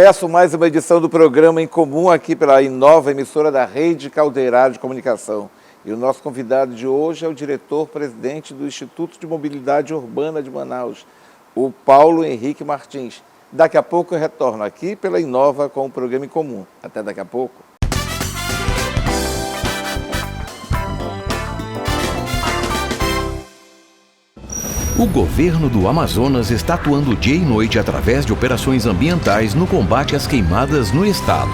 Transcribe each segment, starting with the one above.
Começo mais uma edição do programa Em Comum aqui pela Inova, emissora da Rede Caldeirado de Comunicação. E o nosso convidado de hoje é o diretor-presidente do Instituto de Mobilidade Urbana de Manaus, o Paulo Henrique Martins. Daqui a pouco eu retorno aqui pela Inova com o programa Em Comum. Até daqui a pouco. O governo do Amazonas está atuando dia e noite através de operações ambientais no combate às queimadas no estado.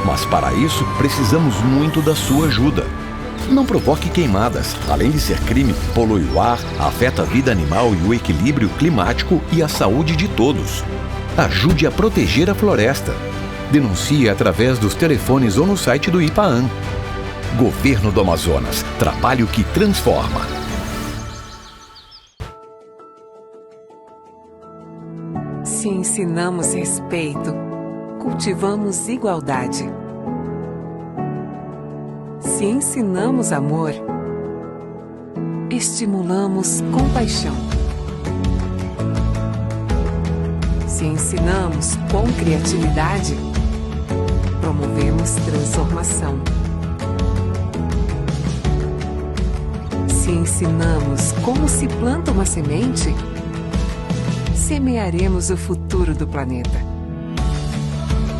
Mas para isso, precisamos muito da sua ajuda. Não provoque queimadas. Além de ser crime, polui o ar, afeta a vida animal e o equilíbrio climático e a saúde de todos. Ajude a proteger a floresta. Denuncie através dos telefones ou no site do IPAAM. Governo do Amazonas. Trabalho que transforma. Se ensinamos respeito, cultivamos igualdade. Se ensinamos amor, estimulamos compaixão. Se ensinamos com criatividade, promovemos transformação. Se ensinamos como se planta uma semente, semearemos o futuro do planeta.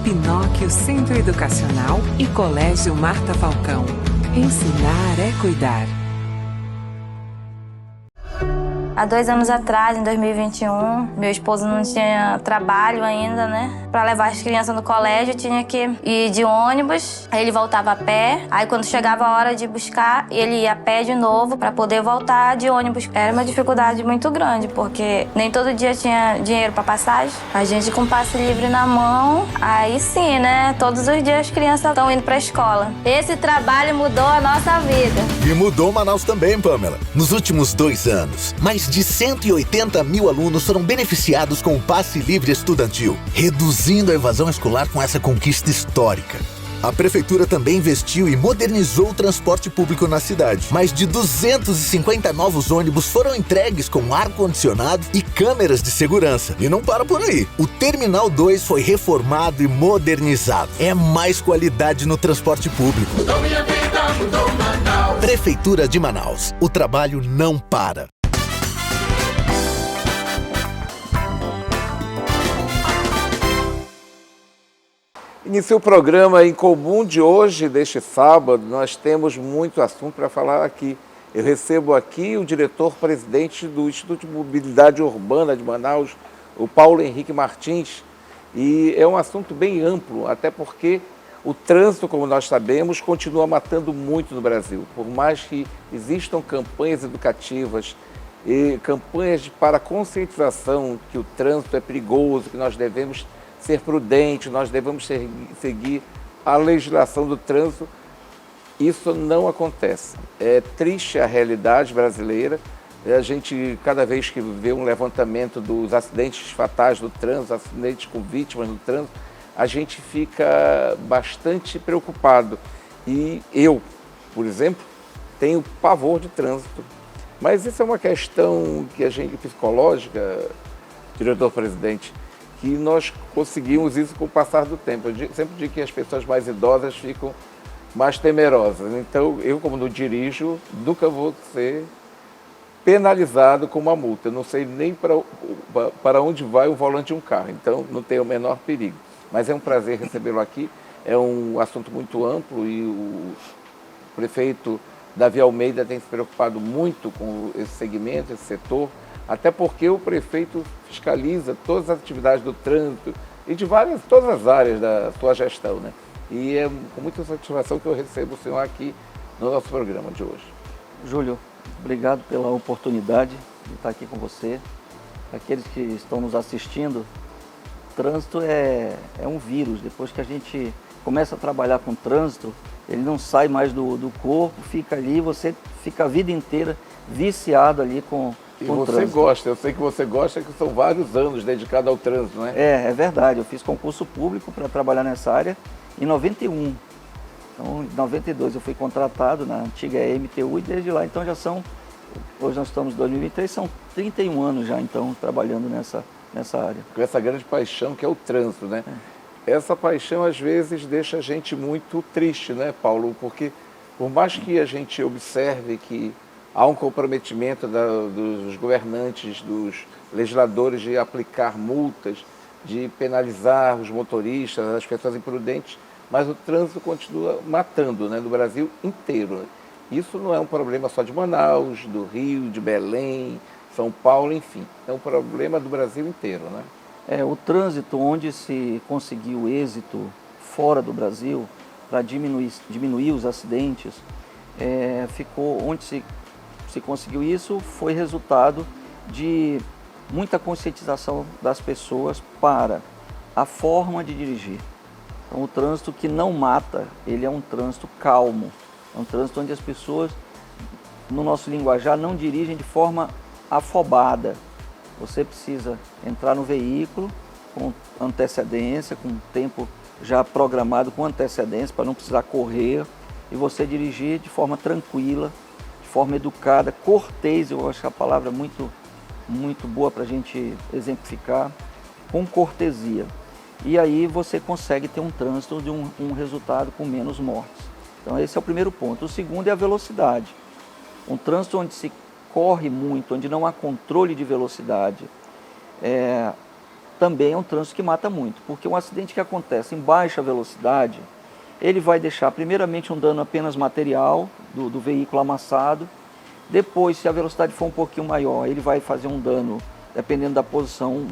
Pinóquio Centro Educacional e Colégio Marta Falcão. Ensinar é cuidar. Há 2 anos atrás, em 2021, meu esposo não tinha trabalho ainda, né? Para levar as crianças no colégio, tinha que ir de ônibus, aí ele voltava a pé. Aí quando chegava a hora de buscar, ele ia a pé de novo para poder voltar de ônibus. Era uma dificuldade muito grande, porque nem todo dia tinha dinheiro para passagem. A gente com passe livre na mão, aí sim, né? Todos os dias as crianças estão indo para a escola. Esse trabalho mudou a nossa vida. E mudou Manaus também, Pamela. Nos últimos 2 anos, mais de 180 mil alunos foram beneficiados com o passe livre estudantil, reduzindo a evasão escolar com essa conquista histórica. A prefeitura também investiu e modernizou o transporte público na cidade. Mais de 250 novos ônibus foram entregues com ar-condicionado e câmeras de segurança. E não para por aí. O Terminal 2 foi reformado e modernizado. É mais qualidade no transporte público. Prefeitura de Manaus. O trabalho não para. Inicia o programa Em Comum de hoje, deste sábado. Nós temos muito assunto para falar aqui. Eu recebo aqui o diretor-presidente do Instituto de Mobilidade Urbana de Manaus, o Paulo Henrique Martins. E é um assunto bem amplo, até porque o trânsito, como nós sabemos, continua matando muito no Brasil. Por mais que existam campanhas educativas e campanhas para conscientização que o trânsito é perigoso, que nós devemos ser prudentes, nós devemos seguir a legislação do trânsito, isso não acontece. É triste a realidade brasileira. A gente, cada vez que vê um levantamento dos acidentes fatais do trânsito, acidentes com vítimas no trânsito, a gente fica bastante preocupado. E eu, por exemplo, tenho pavor de trânsito. Mas isso é uma questão que a gente, psicológica, diretor-presidente, que nós conseguimos isso com o passar do tempo. Eu sempre digo que as pessoas mais idosas ficam mais temerosas. Então, eu, como não dirijo, nunca vou ser penalizado com uma multa. Eu não sei nem para onde vai o volante de um carro. Então, não tem o menor perigo. Mas é um prazer recebê-lo aqui. É um assunto muito amplo e o prefeito Davi Almeida tem se preocupado muito com esse segmento, esse setor, até porque o prefeito fiscaliza todas as atividades do trânsito e de todas as áreas da sua gestão, né? E é com muita satisfação que eu recebo o senhor aqui no nosso programa de hoje. Júlio, obrigado pela oportunidade de estar aqui com você. Aqueles que estão nos assistindo, trânsito é um vírus. Depois que a gente começa a trabalhar com trânsito, ele não sai mais do corpo, fica ali, você fica a vida inteira viciado ali com você trânsito. Gosta, eu sei que você gosta, que são vários anos dedicados ao trânsito, não é? É verdade, eu fiz concurso público para trabalhar nessa área em 91. Então, em 92 eu fui contratado na antiga MTU e desde lá, então hoje nós estamos em 2023, são 31 anos já, então, trabalhando nessa área. Com essa grande paixão que é o trânsito, né? Essa paixão às vezes deixa a gente muito triste, né, Paulo? Porque por mais que a gente observe que há um comprometimento dos governantes, dos legisladores de aplicar multas, de penalizar os motoristas, as pessoas imprudentes, mas o trânsito continua matando, né, no Brasil inteiro. Isso não é um problema só de Manaus, do Rio, de Belém, São Paulo, enfim. É um problema do Brasil inteiro, né? O trânsito onde se conseguiu êxito fora do Brasil para diminuir os acidentes, onde se conseguiu isso foi resultado de muita conscientização das pessoas para a forma de dirigir. Então, o trânsito que não mata, ele é um trânsito calmo, é um trânsito onde as pessoas, no nosso linguajar, não dirigem de forma afobada. Você precisa entrar no veículo com antecedência, com tempo já programado com antecedência, para não precisar correr, e você dirigir de forma tranquila, de forma educada, cortês, eu acho que a palavra é muito boa para a gente exemplificar, com cortesia. E aí você consegue ter um trânsito de um resultado com menos mortes. Então esse é o primeiro ponto. O segundo é a velocidade. Um trânsito onde se corre muito, onde não há controle de velocidade, também é um trânsito que mata muito, porque um acidente que acontece em baixa velocidade, ele vai deixar primeiramente um dano apenas material do veículo amassado, depois, se a velocidade for um pouquinho maior, ele vai fazer um dano, dependendo da posição,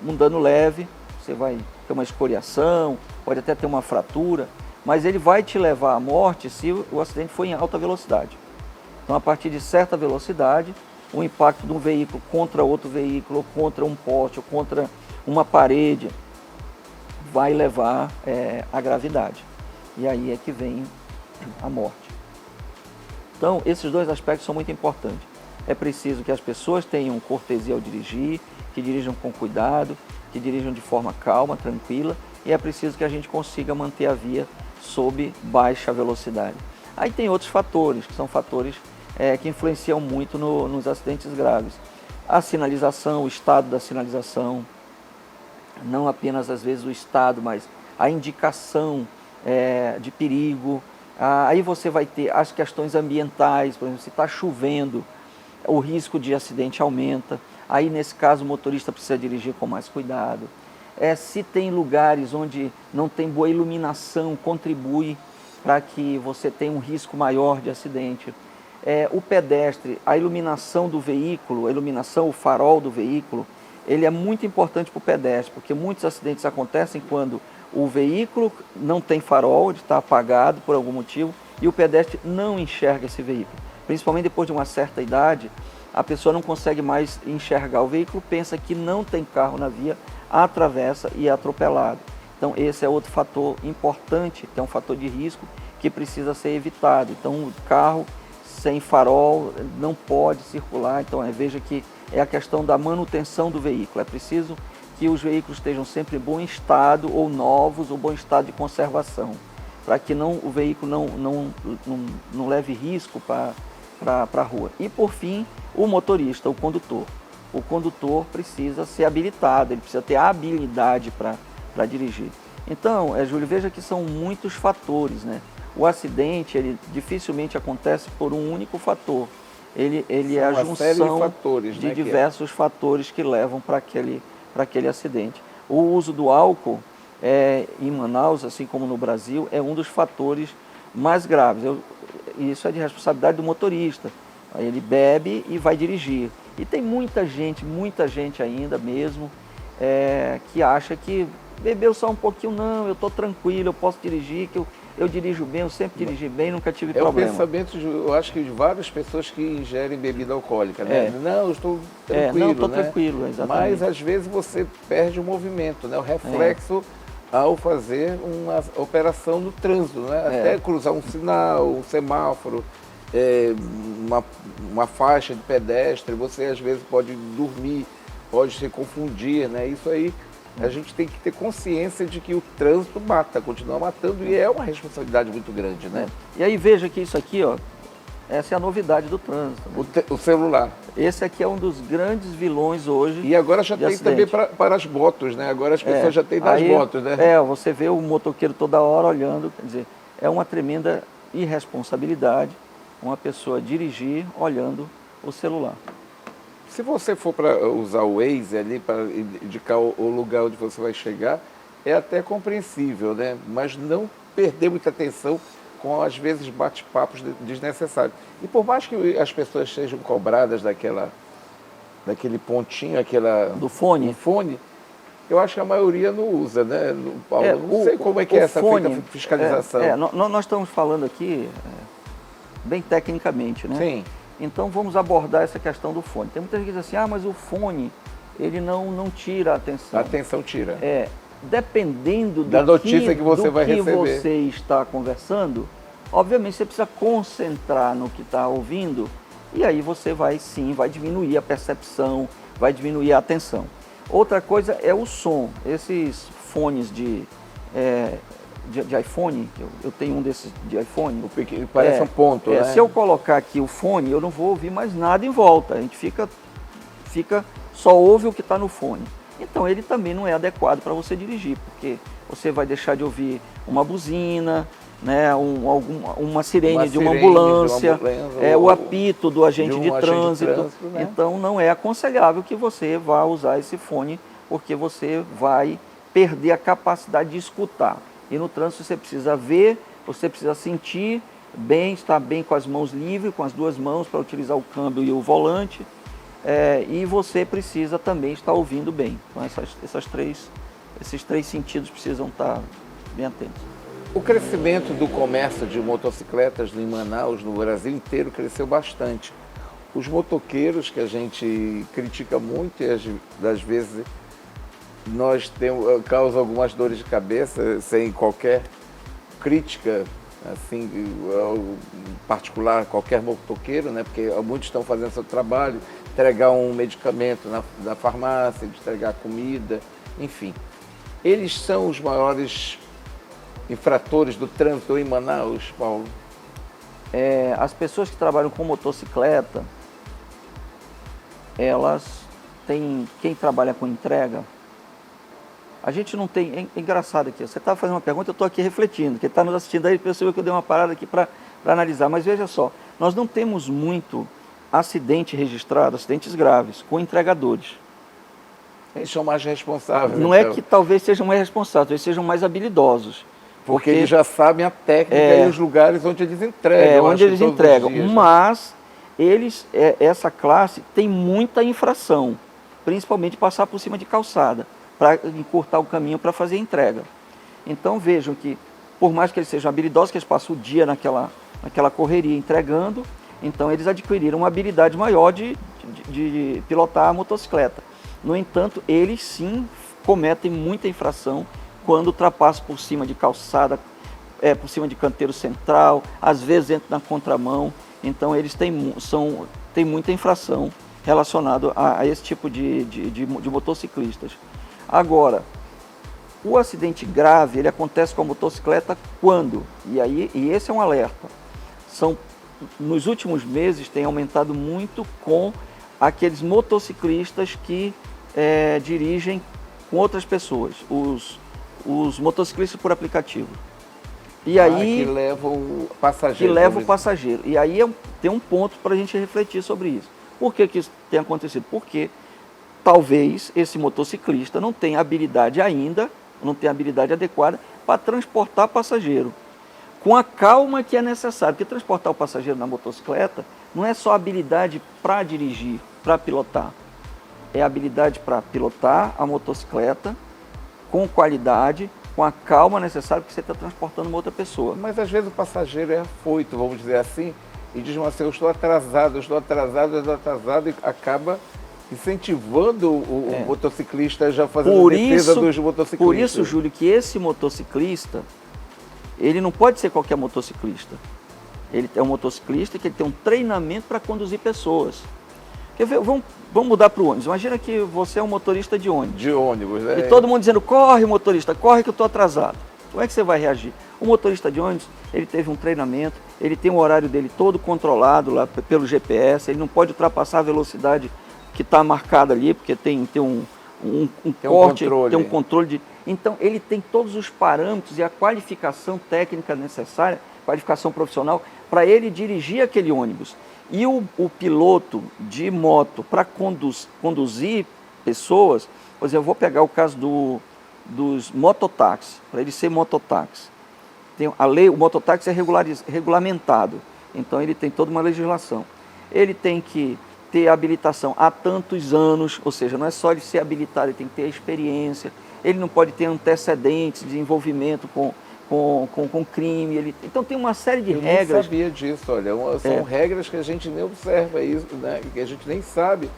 um dano leve, você vai ter uma escoriação, pode até ter uma fratura, mas ele vai te levar à morte se o acidente for em alta velocidade. Então, a partir de certa velocidade, o impacto de um veículo contra outro veículo, ou contra um poste, ou contra uma parede, vai levar à gravidade. E aí é que vem a morte. Então, esses dois aspectos são muito importantes. É preciso que as pessoas tenham cortesia ao dirigir, que dirijam com cuidado, que dirijam de forma calma, tranquila, e é preciso que a gente consiga manter a via sob baixa velocidade. Aí tem outros fatores, que são fatores que influenciam muito nos acidentes graves. A sinalização, o estado da sinalização, não apenas às vezes o estado, mas a indicação de perigo. Aí você vai ter as questões ambientais, por exemplo, se está chovendo, o risco de acidente aumenta. Aí, nesse caso, o motorista precisa dirigir com mais cuidado. Se tem lugares onde não tem boa iluminação, contribui para que você tenha um risco maior de acidente. O pedestre, a iluminação do veículo, a iluminação, o farol do veículo, ele é muito importante para o pedestre, porque muitos acidentes acontecem quando o veículo não tem farol, ele está apagado por algum motivo, e o pedestre não enxerga esse veículo. Principalmente depois de uma certa idade, a pessoa não consegue mais enxergar o veículo, pensa que não tem carro na via, atravessa e é atropelado. Então esse é outro fator importante, é um fator de risco que precisa ser evitado. Então o carro sem farol não pode circular, então veja que é a questão da manutenção do veículo. É preciso que os veículos estejam sempre em bom estado, ou novos, ou bom estado de conservação, para que o veículo não leve risco para a rua. E por fim, o motorista, o condutor. O condutor precisa ser habilitado, ele precisa ter habilidade para dirigir. Então, Júlio, veja que são muitos fatores, né? O acidente, ele dificilmente acontece por um único fator. Ele é a junção de diversos fatores que levam para aquele acidente. O uso do álcool em Manaus, assim como no Brasil, é um dos fatores mais graves. Isso é de responsabilidade do motorista. Ele bebe e vai dirigir. E tem muita gente ainda mesmo, que acha que bebeu só um pouquinho, não, eu estou tranquilo, eu posso dirigir, que eu dirijo bem, eu sempre dirigi bem, nunca tive problema. É o pensamento, eu acho que de várias pessoas que ingerem bebida alcoólica, né? Não, eu estou tranquilo, não, estou tranquilo, exatamente. Mas às vezes você perde o movimento, né? O reflexo ao fazer uma operação no trânsito, né? Até cruzar um sinal, um semáforo, uma faixa de pedestre, você às vezes pode dormir, pode se confundir, né? Isso aí a gente tem que ter consciência de que o trânsito mata, continua matando, e é uma responsabilidade muito grande, né? E aí veja que isso aqui, Essa é a novidade do trânsito. Né? O celular. Esse aqui é um dos grandes vilões hoje. E agora já tem acidente. também para as motos, né? Agora as pessoas já têm nas motos, né? Você vê o motoqueiro toda hora olhando, quer dizer, é uma tremenda irresponsabilidade uma pessoa dirigir olhando o celular. Se você for para usar o Waze ali para indicar o lugar onde você vai chegar, é até compreensível, né? Mas não perder muita atenção com, às vezes, bate-papos desnecessários. E por mais que as pessoas sejam cobradas daquele pontinho, do fone, eu acho que a maioria não usa, né, Paulo? Não sei como é que é essa fiscalização. Nós estamos falando aqui bem tecnicamente, né? Sim. Então vamos abordar essa questão do fone. Tem muita gente que diz assim, mas o fone, ele não tira a atenção. A atenção tira. Dependendo da notícia que você vai receber. Você está conversando, obviamente você precisa concentrar no que está ouvindo e aí você vai diminuir a percepção, vai diminuir a atenção. Outra coisa é o som. Esses fones de iPhone, eu tenho um desses de iPhone. Parece um ponto, né? Se eu colocar aqui o fone, eu não vou ouvir mais nada em volta. A gente só ouve o que está no fone. Então ele também não é adequado para você dirigir, porque você vai deixar de ouvir uma buzina, né, uma sirene de uma ambulância, o apito do agente de trânsito. Né? Então não é aconselhável que você vá usar esse fone, porque você vai perder a capacidade de escutar. E no trânsito você precisa ver, você precisa sentir bem, estar bem com as mãos livres, com as duas mãos para utilizar o câmbio e o volante. E você precisa também estar ouvindo bem. Então esses três sentidos precisam estar bem atentos. O crescimento do comércio de motocicletas em Manaus, no Brasil inteiro, cresceu bastante. Os motoqueiros, que a gente critica muito e às vezes causa algumas dores de cabeça, sem qualquer crítica, assim, particular, qualquer motoqueiro, né? Porque muitos estão fazendo seu trabalho, entregar um medicamento na farmácia, entregar comida, enfim. Eles são os maiores infratores do trânsito em Manaus, Paulo? As pessoas que trabalham com motocicleta, elas têm, quem trabalha com entrega, a gente não tem, é engraçado aqui, você estava fazendo uma pergunta, eu estou aqui refletindo, quem está nos assistindo aí percebeu que eu dei uma parada aqui para analisar, mas veja só, nós não temos muito acidente registrado, acidentes graves, com entregadores. Eles são mais responsáveis. Não é que talvez sejam mais responsáveis, eles sejam mais habilidosos. Porque eles já sabem a técnica e os lugares onde eles entregam. Onde eles entregam. Dias, mas essa classe tem muita infração, principalmente passar por cima de calçada, para encurtar o caminho para fazer a entrega. Então vejam que, por mais que eles sejam habilidosos, que eles passam o dia naquela correria entregando, então eles adquiriram uma habilidade maior de pilotar a motocicleta. No entanto, eles sim cometem muita infração quando ultrapassam por cima de calçada, por cima de canteiro central, às vezes entram na contramão. Então eles têm muita infração relacionada a esse tipo de motociclistas. Agora, o acidente grave ele acontece com a motocicleta quando? E esse é um alerta. Nos últimos meses tem aumentado muito com aqueles motociclistas que dirigem com outras pessoas, os motociclistas por aplicativo. E aí, que levam o passageiro. E aí tem um ponto para a gente refletir sobre isso. Por que isso tem acontecido? Porque talvez esse motociclista não tenha habilidade ainda, não tenha habilidade adequada para transportar passageiro. Com a calma que é necessária, porque transportar o passageiro na motocicleta não é só habilidade para dirigir, para pilotar. É habilidade para pilotar a motocicleta com qualidade, com a calma necessária, porque você está transportando uma outra pessoa. Mas às vezes o passageiro é afoito, vamos dizer assim, e diz assim, eu estou atrasado, e acaba incentivando o motociclista já fazendo defesa dos motociclistas. Por isso, Júlio, que esse motociclista, ele não pode ser qualquer motociclista. Ele é um motociclista que ele tem um treinamento para conduzir pessoas. Quer ver? Vamos mudar para o ônibus. Imagina que você é um motorista de ônibus. De ônibus, né? E todo mundo dizendo, corre motorista, corre que eu estou atrasado. Como é que você vai reagir? O motorista de ônibus, ele teve um treinamento, ele tem o horário dele todo controlado lá pelo GPS, ele não pode ultrapassar a velocidade que está marcada ali, porque tem um corte, tem um controle de... Então, ele tem todos os parâmetros e a qualificação técnica necessária, qualificação profissional, para ele dirigir aquele ônibus. E o piloto de moto, para conduzir pessoas, por exemplo, eu vou pegar o caso dos mototáxis, para ele ser mototáxi. Tem a lei, o mototáxi é regulamentado, então ele tem toda uma legislação. Ele tem que ter habilitação há tantos anos, ou seja, não é só ele ser habilitado, ele tem que ter experiência, ele não pode ter antecedentes de envolvimento com crime, então tem uma série de regras. Eu não sabia disso, olha, são regras que a gente nem observa isso, né? Que a gente nem sabe,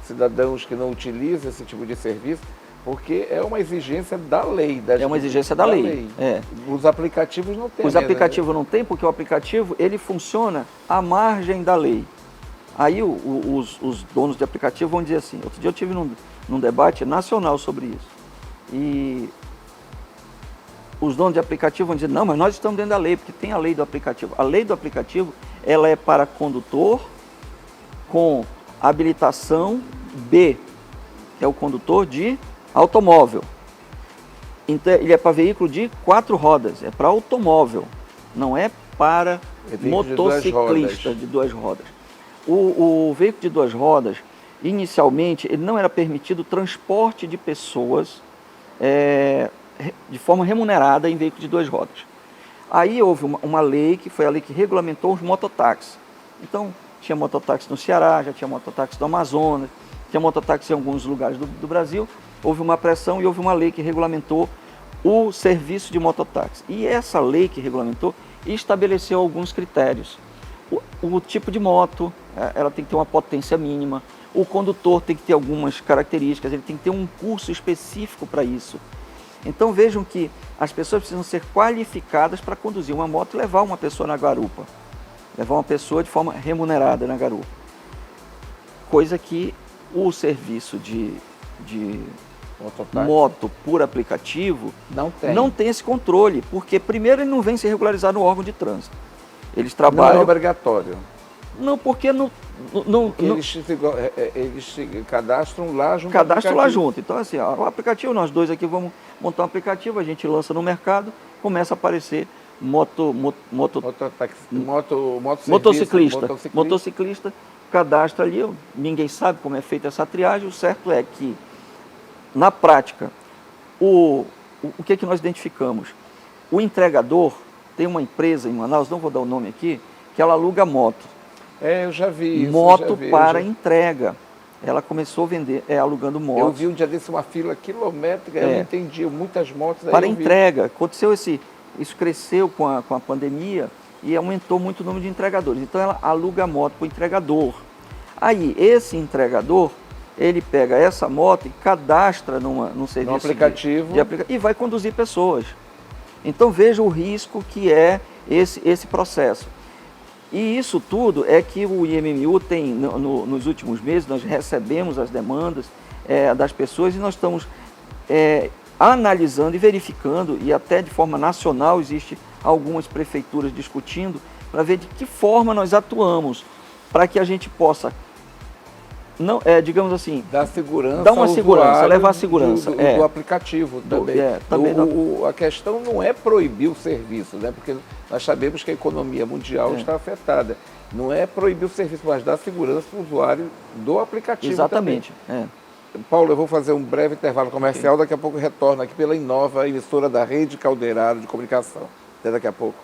cidadãos que não utilizam esse tipo de serviço, porque é uma exigência da lei. É uma exigência da lei. Os aplicativos não têm. Os aplicativos não têm, porque o aplicativo ele funciona à margem da lei. Aí os donos de aplicativo vão dizer assim, outro dia eu tive num debate nacional sobre isso, e os donos de aplicativo vão dizer, não, mas nós estamos dentro da lei, porque tem a lei do aplicativo. A lei do aplicativo, ela é para condutor com habilitação B, que é o condutor de automóvel. Então, ele é para veículo de 4 rodas, é para automóvel, não é para motociclista de 2 rodas. O veículo de 2 rodas, inicialmente, ele não era permitido o transporte de pessoas de forma remunerada em veículo de 2 rodas. Aí houve uma lei, que foi a lei que regulamentou os mototáxis. Então, tinha mototáxi no Ceará, já tinha mototáxi do Amazonas, tinha mototáxi em alguns lugares do Brasil. Houve uma pressão e houve uma lei que regulamentou o serviço de mototáxi. E essa lei que regulamentou estabeleceu alguns critérios. O tipo de moto, ela tem que ter uma potência mínima, o condutor tem que ter algumas características, ele tem que ter um curso específico para isso. Então vejam que as pessoas precisam ser qualificadas para conduzir uma moto e levar uma pessoa na garupa. Levar uma pessoa de forma remunerada na garupa. Coisa que o serviço de moto por aplicativo não tem esse controle, porque primeiro ele não vem se regularizar no órgão de trânsito. Eles trabalham... Não é obrigatório. Não, porque eles se cadastram lá junto. Cadastram lá junto. Então, assim, o aplicativo, nós dois aqui vamos montar um aplicativo, a gente lança no mercado, começa a aparecer motociclista, cadastra ali, ninguém sabe como é feita essa triagem. O certo é que, na prática, o que é que nós identificamos? O entregador tem uma empresa em Manaus, não vou dar o nome aqui, que ela aluga moto. Eu já vi isso. Moto para entrega. Ela começou a vender, alugando motos. Eu vi um dia desse uma fila quilométrica, eu não entendi, muitas motos. Para entrega. Aconteceu isso cresceu com a pandemia e aumentou muito o número de entregadores. Então ela aluga moto para o entregador. Aí esse entregador, ele pega essa moto e cadastra num serviço no aplicativo e vai conduzir pessoas. Então veja o risco que é esse processo. E isso tudo é que o IMMU tem, nos últimos meses, nós recebemos as demandas das pessoas e nós estamos analisando e verificando, e até de forma nacional existe algumas prefeituras discutindo, para ver de que forma nós atuamos, para que a gente possa, digamos assim, dar segurança, dar uma segurança, levar a segurança do aplicativo também. A questão não é proibir o serviço, né? Porque nós sabemos que a economia mundial está afetada. Não é proibir o serviço, mas dar segurança para o usuário do aplicativo. Exatamente. Também. Paulo, eu vou fazer um breve intervalo comercial, daqui a pouco eu retorno aqui pela Inova, emissora da Rede Caldeirado de Comunicação. Até daqui a pouco.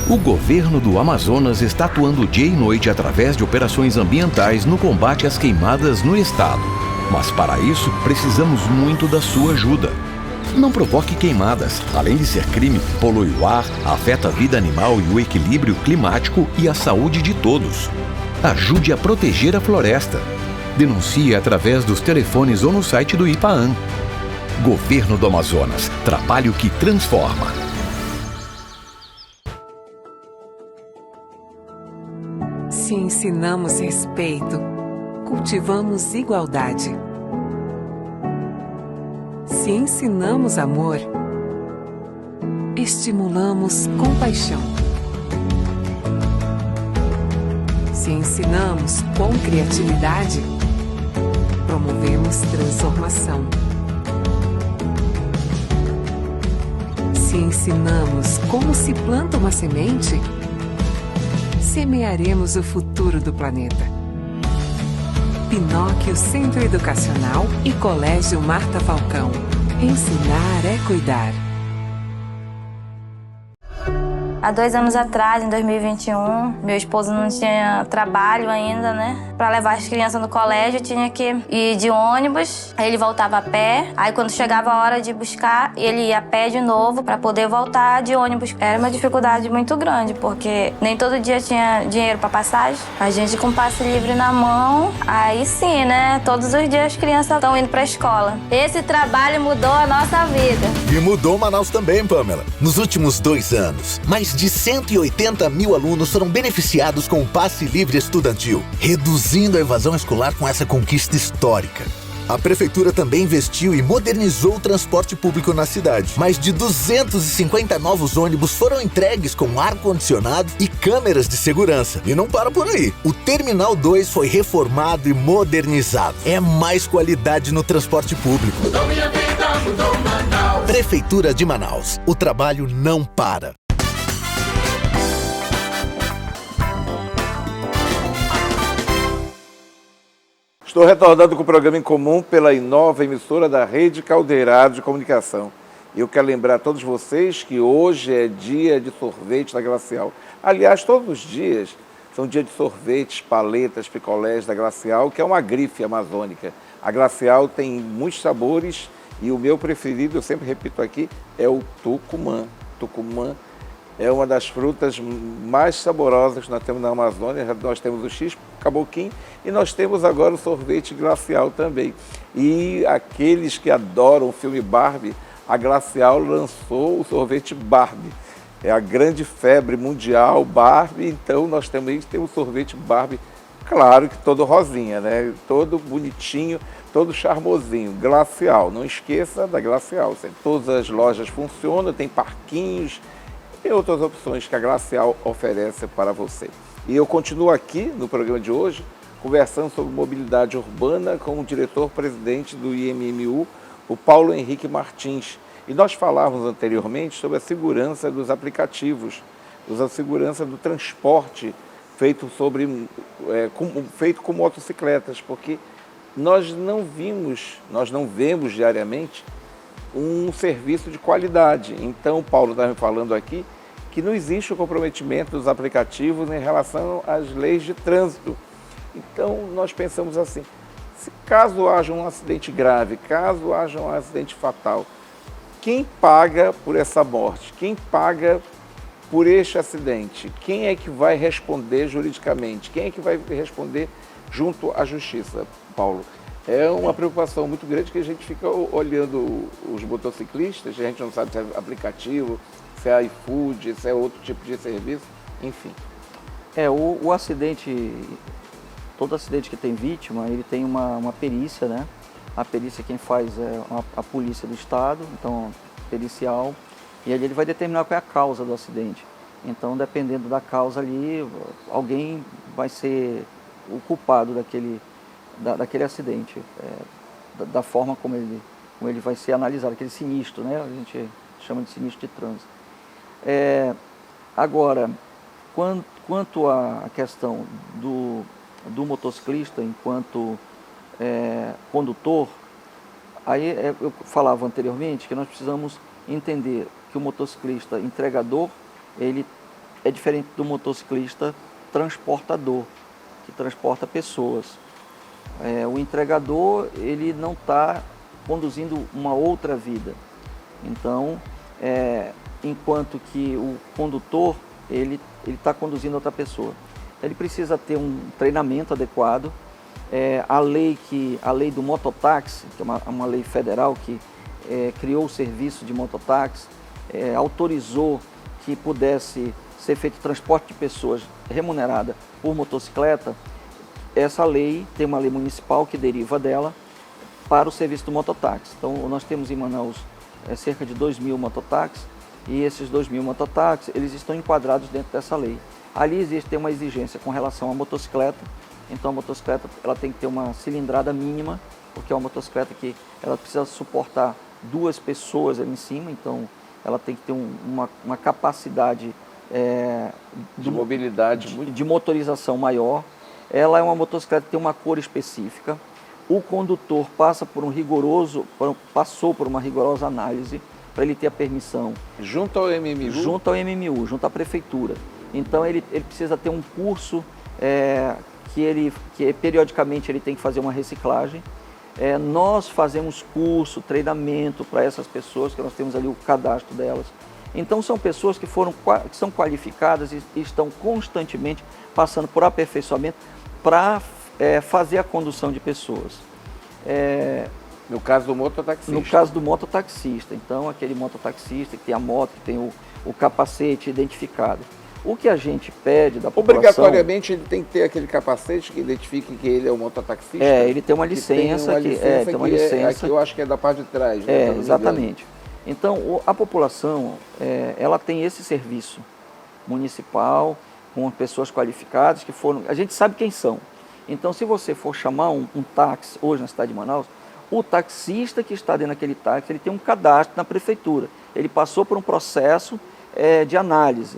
O governo do Amazonas está atuando dia e noite através de operações ambientais no combate às queimadas no estado. Mas para isso, precisamos muito da sua ajuda. Não provoque queimadas. Além de ser crime, polui o ar, afeta a vida animal e o equilíbrio climático e a saúde de todos. Ajude a proteger a floresta. Denuncie através dos telefones ou no site do IPAAM. Governo do Amazonas. Trabalho que transforma. Se ensinamos respeito, cultivamos igualdade. Se ensinamos amor, estimulamos compaixão. Se ensinamos com criatividade, promovemos transformação. Se ensinamos como se planta uma semente, semearemos o futuro do planeta. Pinóquio Centro Educacional e Colégio Marta Falcão. Ensinar é cuidar. Há 2 anos atrás, em 2021, meu esposo não tinha trabalho ainda, né? Pra levar as crianças no colégio, tinha que ir de ônibus, aí ele voltava a pé. Aí quando chegava a hora de buscar, ele ia a pé de novo pra poder voltar de ônibus. Era uma dificuldade muito grande, porque nem todo dia tinha dinheiro pra passagem. A gente com passe livre na mão, aí sim, né? Todos os dias as crianças estão indo pra escola. Esse trabalho mudou a nossa vida. E mudou Manaus também, Pamela. Nos últimos 2 anos, mais de 180 mil alunos foram beneficiados com o passe livre estudantil, reduzindo a evasão escolar com essa conquista histórica. A prefeitura também investiu e modernizou o transporte público na cidade. Mais de 250 novos ônibus foram entregues com ar-condicionado e câmeras de segurança. E não para por aí. O Terminal 2 foi reformado e modernizado. É mais qualidade no transporte público. Prefeitura de Manaus. O trabalho não para. Estou retornando com o programa em comum pela Inova, emissora da Rede Caldeirado de Comunicação. E eu quero lembrar a todos vocês que hoje é dia de sorvete da Glacial. Aliás, todos os dias são dia de sorvetes, paletas, picolés da Glacial, que é uma grife amazônica. A Glacial tem muitos sabores e o meu preferido, eu sempre repito aqui, é o tucumã. Tucumã é uma das frutas mais saborosas que nós temos na Amazônia. Nós temos o X-Caboquim e nós temos agora o sorvete Glacial também. E aqueles que adoram o filme Barbie, a Glacial lançou o sorvete Barbie. É a grande febre mundial Barbie, então nós também temos o sorvete Barbie, claro que todo rosinha, né? Todo bonitinho, todo charmosinho. Glacial, não esqueça da Glacial. Todas as lojas funcionam, tem parquinhos, tem outras opções que a Glacial oferece para você. E eu continuo aqui no programa de hoje, conversando sobre mobilidade urbana com o diretor-presidente do IMMU, o Paulo Henrique Martins. E nós falávamos anteriormente sobre a segurança dos aplicativos, a segurança do transporte feito com motocicletas, porque nós não vemos diariamente um serviço de qualidade. Então, o Paulo está me falando aqui que não existe o comprometimento dos aplicativos em relação às leis de trânsito. Então, nós pensamos assim, se caso haja um acidente grave, caso haja um acidente fatal, quem paga por essa morte? Quem paga por este acidente? Quem é que vai responder juridicamente? Quem é que vai responder junto à justiça, Paulo? É uma preocupação muito grande que a gente fica olhando os motociclistas, a gente não sabe se é aplicativo, se é iFood, se é outro tipo de serviço, enfim. O acidente, todo acidente que tem vítima, ele tem uma perícia, né? A perícia quem faz é a polícia do estado, então pericial, e ali ele vai determinar qual é a causa do acidente. Então, dependendo da causa ali, alguém vai ser o culpado daquele acidente, da forma como ele vai ser analisado, aquele sinistro, né? A gente chama de sinistro de trânsito. Agora, quanto à questão do motociclista enquanto condutor, aí eu falava anteriormente que nós precisamos entender que o motociclista entregador, ele é diferente do motociclista transportador, que transporta pessoas. O entregador, ele não está conduzindo uma outra vida. Então, enquanto que o condutor, ele está conduzindo outra pessoa. Ele precisa ter um treinamento adequado. A lei do mototáxi, que é uma lei federal que criou o serviço de mototáxi, autorizou que pudesse ser feito transporte de pessoas remunerada por motocicleta, essa lei, tem uma lei municipal que deriva dela para o serviço do mototáxi. Então, nós temos em Manaus cerca de 2.000 mototáxis, e esses 2.000 mototáxis, eles estão enquadrados dentro dessa lei. Ali existe uma exigência com relação à motocicleta. Então, a motocicleta ela tem que ter uma cilindrada mínima, porque é uma motocicleta que ela precisa suportar 2 pessoas ali em cima, então ela tem que ter uma capacidade de mobilidade, de motorização maior. Ela é uma motocicleta que tem uma cor específica. O condutor passou por uma rigorosa análise para ele ter a permissão. Junto ao MMU? Junto ao MMU, junto à prefeitura. Então ele precisa ter um curso que periodicamente ele tem que fazer uma reciclagem. Nós fazemos curso, treinamento para essas pessoas, que nós temos ali o cadastro delas. Então são pessoas que são qualificadas e estão constantemente passando por aperfeiçoamento para fazer a condução de pessoas. No caso do mototaxista? No caso do mototaxista. Então, aquele mototaxista que tem a moto, que tem o capacete identificado. O que a gente pede da população... Obrigatoriamente ele tem que ter aquele capacete que identifique que ele é o mototaxista? Ele tem uma licença. Aqui eu acho que é da parte de trás. Né? Exatamente. Então, a população, ela tem esse serviço municipal, com pessoas qualificadas, que foram... A gente sabe quem são. Então, se você for chamar um táxi hoje na cidade de Manaus, o taxista que está dentro daquele táxi, ele tem um cadastro na prefeitura. Ele passou por um processo de análise.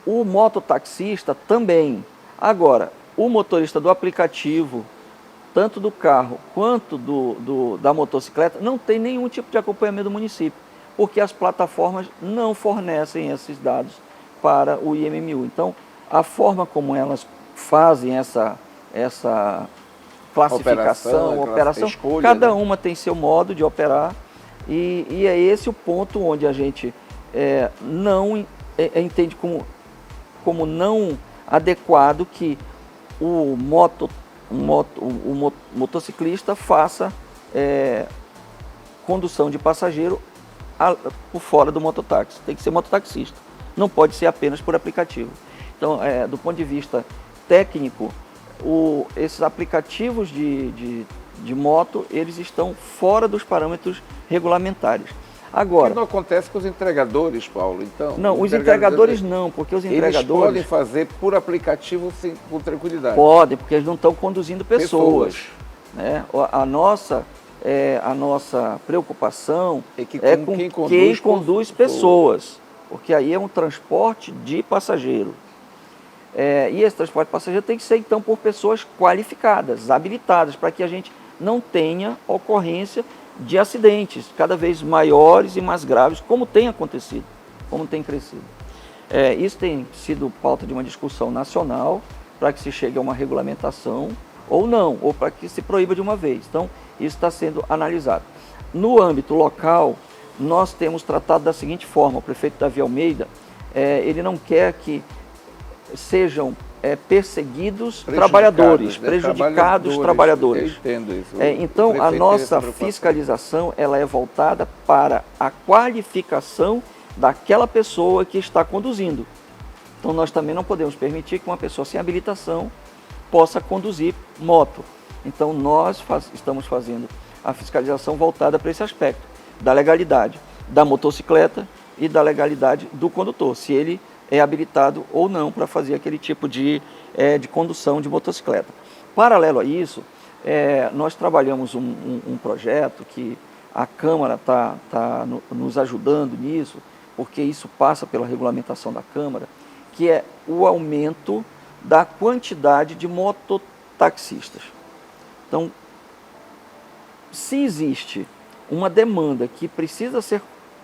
O mototaxista também. Agora, o motorista do aplicativo, tanto do carro quanto da motocicleta, não tem nenhum tipo de acompanhamento do município, porque as plataformas não fornecem esses dados para o IMMU. Então, a forma como elas fazem essa classificação, operação, escolha, cada uma tem seu modo de operar, e é esse o ponto onde a gente não entende como não adequado que o motociclista faça condução de passageiro por fora do mototáxi. Tem que ser mototaxista, não pode ser apenas por aplicativo. Então, do ponto de vista técnico, esses aplicativos de moto, eles estão fora dos parâmetros regulamentares. Agora, o que não acontece com os entregadores, Paulo? Então, não, os entregadores não, porque os entregadores... Eles podem fazer por aplicativo com tranquilidade? Podem, porque eles não estão conduzindo pessoas. Né? A nossa preocupação com quem conduz pessoas, porque aí é um transporte de passageiro. E esse transporte de passageiro tem que ser, então, por pessoas qualificadas, habilitadas, para que a gente não tenha ocorrência de acidentes cada vez maiores e mais graves, como tem acontecido, como tem crescido. Isso tem sido pauta de uma discussão nacional para que se chegue a uma regulamentação ou não, ou para que se proíba de uma vez. Então, isso está sendo analisado. No âmbito local, nós temos tratado da seguinte forma: o prefeito Davi Almeida, ele não quer que sejam perseguidos trabalhadores, prejudicados trabalhadores. Eu entendo isso. Então, a nossa fiscalização ela é voltada para a qualificação daquela pessoa que está conduzindo. Então, nós também não podemos permitir que uma pessoa sem habilitação possa conduzir moto. Então, nós estamos fazendo a fiscalização voltada para esse aspecto, da legalidade da motocicleta e da legalidade do condutor, se ele é habilitado ou não para fazer aquele tipo de condução de motocicleta. Paralelo a isso, nós trabalhamos um projeto que a Câmara está nos ajudando nisso, porque isso passa pela regulamentação da Câmara, que é o aumento da quantidade de mototaxistas. Então, se existe uma demanda que precisa ser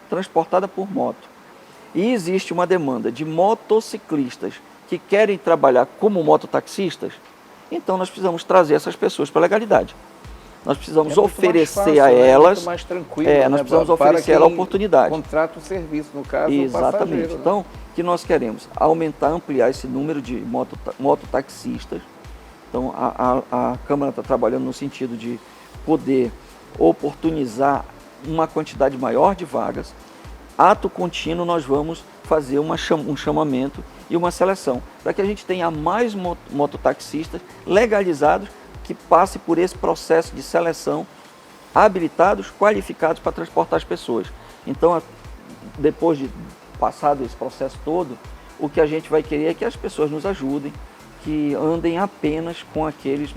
transportada por moto, e existe uma demanda de motociclistas que querem trabalhar como mototaxistas, então nós precisamos trazer essas pessoas para a legalidade. Nós precisamos oferecer a elas, mais tranquilo, nós precisamos oferecer a ela a oportunidade. Contrata o serviço, no caso, exatamente. O passageiro, né? Então, o que nós queremos? Ampliar esse número de mototaxistas. Então, a Câmara está trabalhando no sentido de poder oportunizar uma quantidade maior de vagas. Ato contínuo, nós vamos fazer um chamamento e uma seleção, para que a gente tenha mais mototaxistas legalizados que passem por esse processo de seleção, habilitados, qualificados para transportar as pessoas. Então, depois de passado esse processo todo, o que a gente vai querer é que as pessoas nos ajudem, que andem apenas com aqueles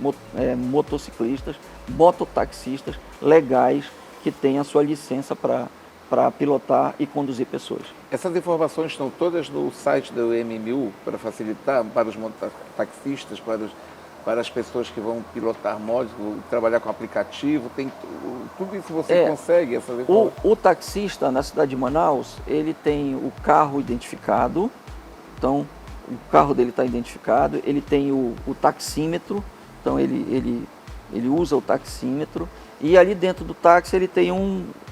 motociclistas, mototaxistas legais que têm a sua licença para pilotar e conduzir pessoas. Essas informações estão todas no site do MMU para facilitar para os mototaxistas, para as pessoas que vão pilotar motos, trabalhar com aplicativo, tem tudo isso você consegue? Essas informações? O taxista na cidade de Manaus, ele tem o carro identificado, então o carro dele está identificado, ele tem o taxímetro, então ele usa o taxímetro, e ali dentro do táxi ele tem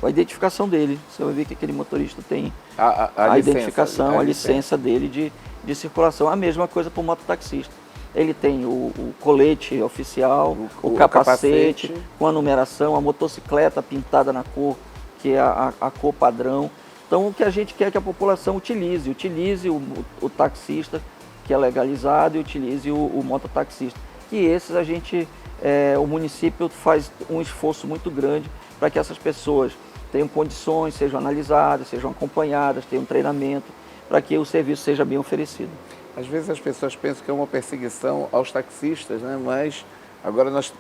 a identificação dele. Você vai ver que aquele motorista tem a identificação, a licença dele de circulação. A mesma coisa para o mototaxista. Ele tem o colete oficial, o capacete com a numeração, a motocicleta pintada na cor, que é a cor padrão. Então o que a gente quer é que a população utilize o taxista, que é legalizado, e utilize o mototaxista. Que esses o município faz um esforço muito grande para que essas pessoas tenham condições, sejam analisadas, sejam acompanhadas, tenham treinamento, para que o serviço seja bem oferecido. Às vezes as pessoas pensam que é uma perseguição aos taxistas, né? Mas agora nós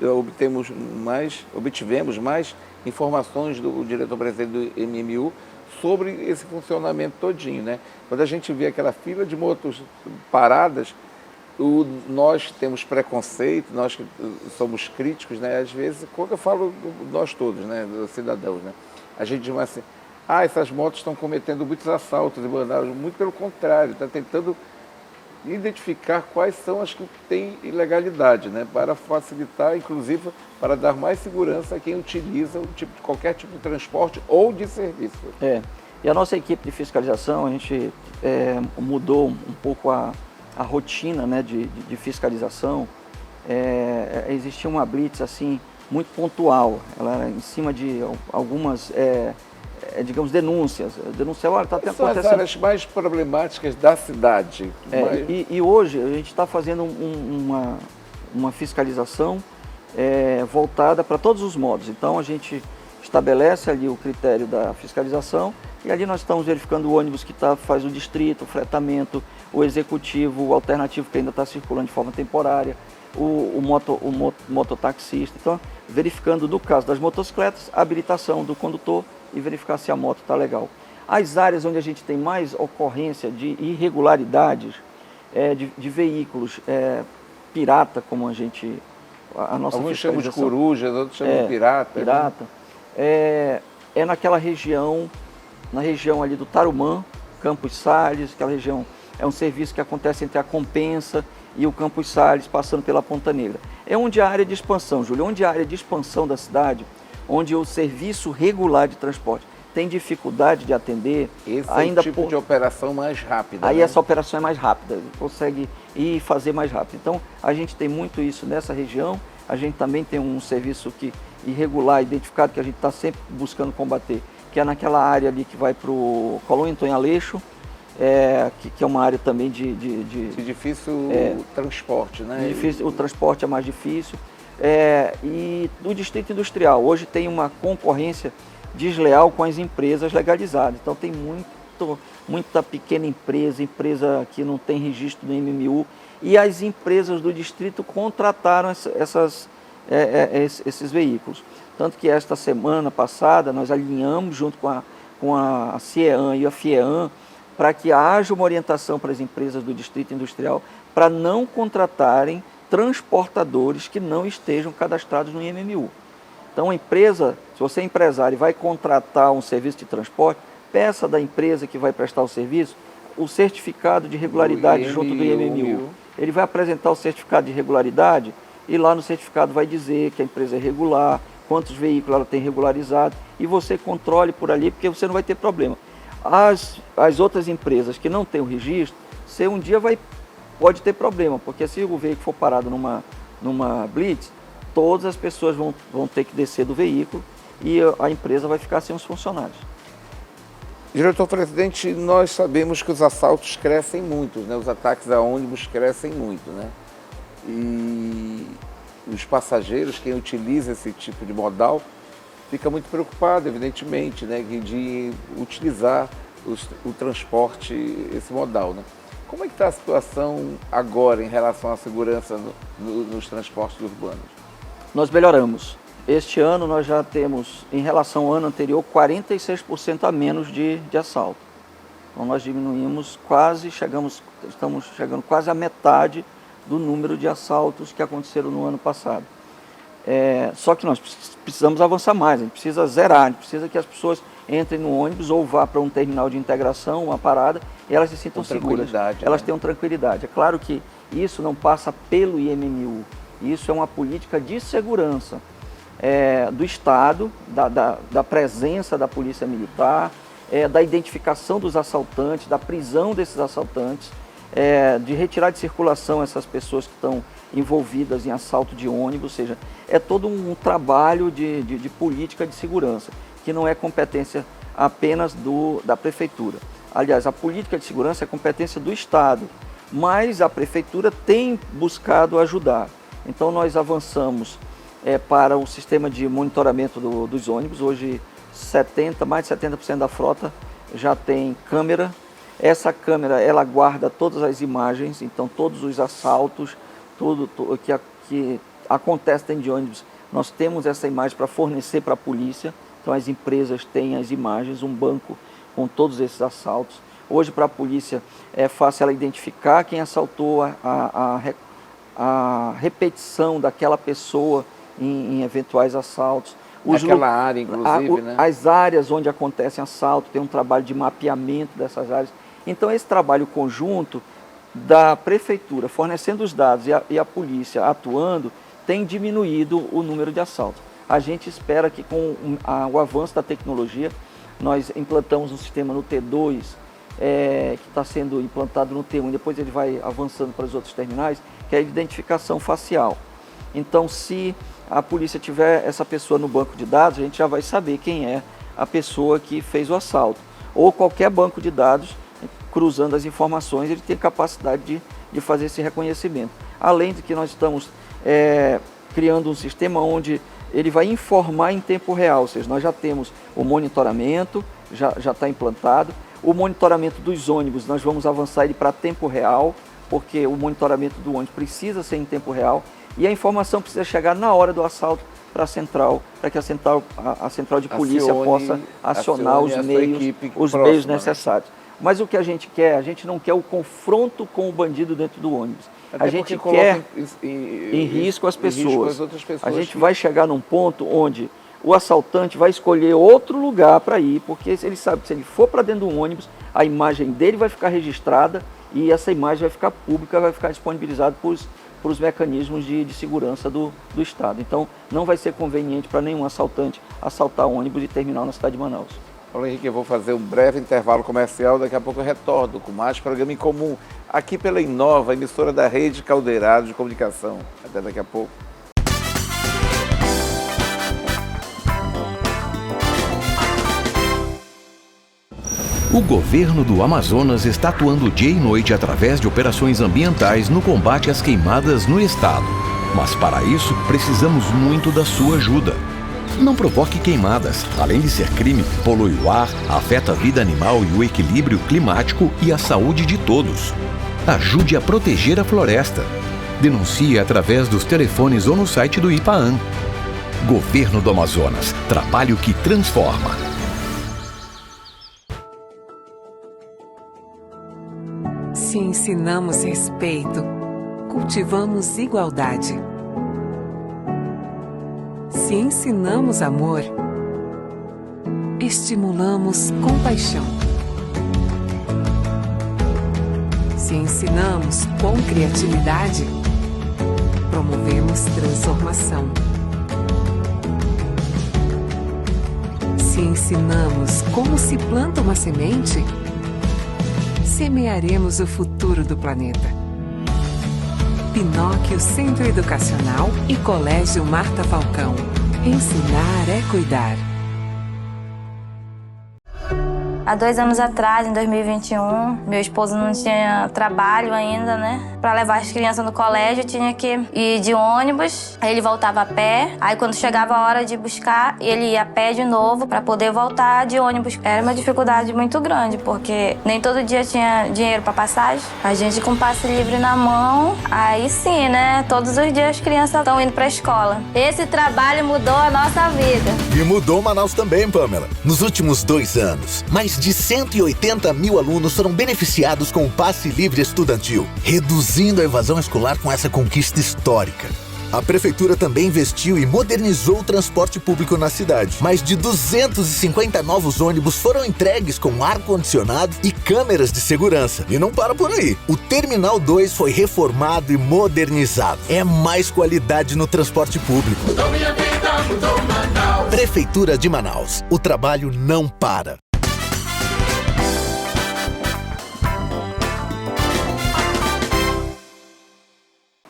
obtivemos mais informações do diretor-presidente do MMU sobre esse funcionamento todinho, né? Quando a gente vê aquela fila de motos paradas, nós temos preconceito, nós somos críticos, né? Às vezes, quando eu falo nós todos, né, dos cidadãos, né, a gente diz assim, essas motos estão cometendo muitos assaltos e vandalismo. Muito pelo contrário, está tentando identificar quais são as que têm ilegalidade, né, para facilitar, inclusive, para dar mais segurança a quem utiliza qualquer tipo de transporte ou de serviço. E a nossa equipe de fiscalização, a gente mudou um pouco a rotina, né, de fiscalização. Existia uma blitz assim, muito pontual, ela era em cima de algumas, digamos, denúncias. Olha, está até acontecendo. São as áreas mais problemáticas da cidade. E hoje a gente está fazendo uma fiscalização voltada para todos os modos. Então a gente estabelece ali o critério da fiscalização e ali nós estamos verificando o ônibus que faz o distrito, o fretamento, o executivo, o alternativo que ainda está circulando de forma temporária, o mototaxista. Então, verificando, no caso das motocicletas, a habilitação do condutor e verificar se a moto está legal. As áreas onde a gente tem mais ocorrência de irregularidades de veículos pirata, como a nossa alguns chamam de corujas, outros chamam de pirata. Naquela região, na região ali do Tarumã, Campos Sales, aquela região. É um serviço que acontece entre a Compensa e o Campos Sales, passando pela Ponta Negra. É onde a área de expansão, Júlio, onde a área de expansão da cidade, onde o serviço regular de transporte tem dificuldade de atender. Esse ainda é o tipo de operação mais rápida. Aí né? Essa operação é mais rápida, consegue ir fazer mais rápido. Então, a gente tem muito isso nessa região. A gente também tem um serviço irregular, identificado, que a gente está sempre buscando combater, que é naquela área ali que vai para o Colônia Antônio Aleixo, que é uma área também de difícil transporte, né? O transporte é mais difícil. E o Distrito Industrial, hoje tem uma concorrência desleal com as empresas legalizadas. Então tem muita pequena empresa que não tem registro no MMU, e as empresas do distrito contrataram esses veículos. Tanto que esta semana passada nós alinhamos junto com a CIEAN e a FIEAN para que haja uma orientação para as empresas do Distrito Industrial para não contratarem transportadores que não estejam cadastrados no IMMU. Então a empresa, se você é empresário e vai contratar um serviço de transporte, peça da empresa que vai prestar o serviço o certificado de regularidade junto do IMMU. Ele vai apresentar o certificado de regularidade e lá no certificado vai dizer que a empresa é regular, quantos veículos ela tem regularizado, e você controle por ali, porque você não vai ter problema. As outras empresas que não têm o registro, você um dia pode ter problema, porque se o veículo for parado numa blitz, todas as pessoas vão ter que descer do veículo e a empresa vai ficar sem os funcionários. Diretor-presidente, nós sabemos que os assaltos crescem muito, né? Os ataques a ônibus crescem muito, né? E os passageiros, quem utiliza esse tipo de modal, fica muito preocupado, evidentemente, né? De utilizar o transporte, esse modal, né? Como é que está a situação agora em relação à segurança nos transportes urbanos? Nós melhoramos. Este ano nós já temos, em relação ao ano anterior, 46% a menos de assalto. Então nós diminuímos estamos chegando quase à metade do número de assaltos que aconteceram no ano passado. Só que nós precisamos avançar mais, a gente precisa zerar, a gente precisa que as pessoas entrem no ônibus ou vá para um terminal de integração, uma parada, e elas se sintam seguras. Elas tenham tranquilidade. É claro que isso não passa pelo IMMU, isso é uma política de segurança do Estado, da presença da Polícia Militar, da identificação dos assaltantes, da prisão desses assaltantes, de retirar de circulação essas pessoas que estão envolvidas em assalto de ônibus, ou seja, é todo um trabalho de política de segurança, que não é competência apenas da Prefeitura. Aliás, a política de segurança é competência do Estado, mas a Prefeitura tem buscado ajudar. Então nós avançamos para o sistema de monitoramento dos ônibus. Hoje mais de 70% da frota já tem câmera. Essa câmera ela guarda todas as imagens, então todos os assaltos, tudo que acontece dentro de ônibus, nós temos essa imagem para fornecer para a polícia. Então as empresas têm as imagens, um banco com todos esses assaltos. Hoje para a polícia é fácil ela identificar quem assaltou, a repetição daquela pessoa em eventuais assaltos. Aquela área, inclusive, né? As áreas onde acontecem assaltos, tem um trabalho de mapeamento dessas áreas. Então esse trabalho conjunto da Prefeitura fornecendo os dados e a polícia atuando tem diminuído o número de assaltos. A gente espera que com o avanço da tecnologia, nós implantamos um sistema no T2, que está sendo implantado no T1, depois ele vai avançando para os outros terminais, que é a identificação facial. Então, se a polícia tiver essa pessoa no banco de dados, a gente já vai saber quem é a pessoa que fez o assalto. Ou qualquer banco de dados, cruzando as informações, ele tem capacidade de fazer esse reconhecimento. Além de que nós estamos criando um sistema onde ele vai informar em tempo real, ou seja, nós já temos o monitoramento, já está implantado. O monitoramento dos ônibus, nós vamos avançar ele para tempo real, porque o monitoramento do ônibus precisa ser em tempo real e a informação precisa chegar na hora do assalto para a central, para que a central de polícia possa acionar os meios necessários. Mas o que a gente não quer o confronto com o bandido dentro do ônibus. A gente quer em risco as pessoas. A gente vai chegar num ponto onde o assaltante vai escolher outro lugar para ir, porque ele sabe que se ele for para dentro do ônibus, a imagem dele vai ficar registrada e essa imagem vai ficar pública, vai ficar disponibilizada para os mecanismos de segurança do Estado. Então, não vai ser conveniente para nenhum assaltante assaltar ônibus e terminal na cidade de Manaus. Paulo Henrique, eu vou fazer um breve intervalo comercial, daqui a pouco eu retorno com mais programa em comum, aqui pela Inova, emissora da Rede Caldeirado de Comunicação. Até daqui a pouco. O governo do Amazonas está atuando dia e noite através de operações ambientais no combate às queimadas no estado. Mas para isso, precisamos muito da sua ajuda. Não provoque queimadas. Além de ser crime, polui o ar, afeta a vida animal e o equilíbrio climático e a saúde de todos. Ajude a proteger a floresta. Denuncie através dos telefones ou no site do IPAAM. Governo do Amazonas. Trabalho que transforma. Se ensinamos respeito, cultivamos igualdade. Se ensinamos amor, estimulamos compaixão. Se ensinamos com criatividade, promovemos transformação. Se ensinamos como se planta uma semente, semearemos o futuro do planeta. Pinóquio Centro Educacional e Colégio Marta Falcão. Ensinar é cuidar. Há 2 anos atrás, em 2021, meu esposo não tinha trabalho ainda, né? Para levar as crianças no colégio, tinha que ir de ônibus, aí ele voltava a pé. Aí quando chegava a hora de buscar, ele ia a pé de novo para poder voltar de ônibus. Era uma dificuldade muito grande, porque nem todo dia tinha dinheiro para passagem. A gente com passe livre na mão, aí sim, né? Todos os dias as crianças estão indo para a escola. Esse trabalho mudou a nossa vida. E mudou Manaus também, Pamela. Nos últimos 2 anos, mais de 180 mil alunos foram beneficiados com o passe livre estudantil, reduzindo a evasão escolar com essa conquista histórica. A prefeitura também investiu e modernizou o transporte público na cidade. Mais de 250 novos ônibus foram entregues com ar-condicionado e câmeras de segurança. E não para por aí. O Terminal 2 foi reformado e modernizado. É mais qualidade no transporte público. Prefeitura de Manaus. O trabalho não para.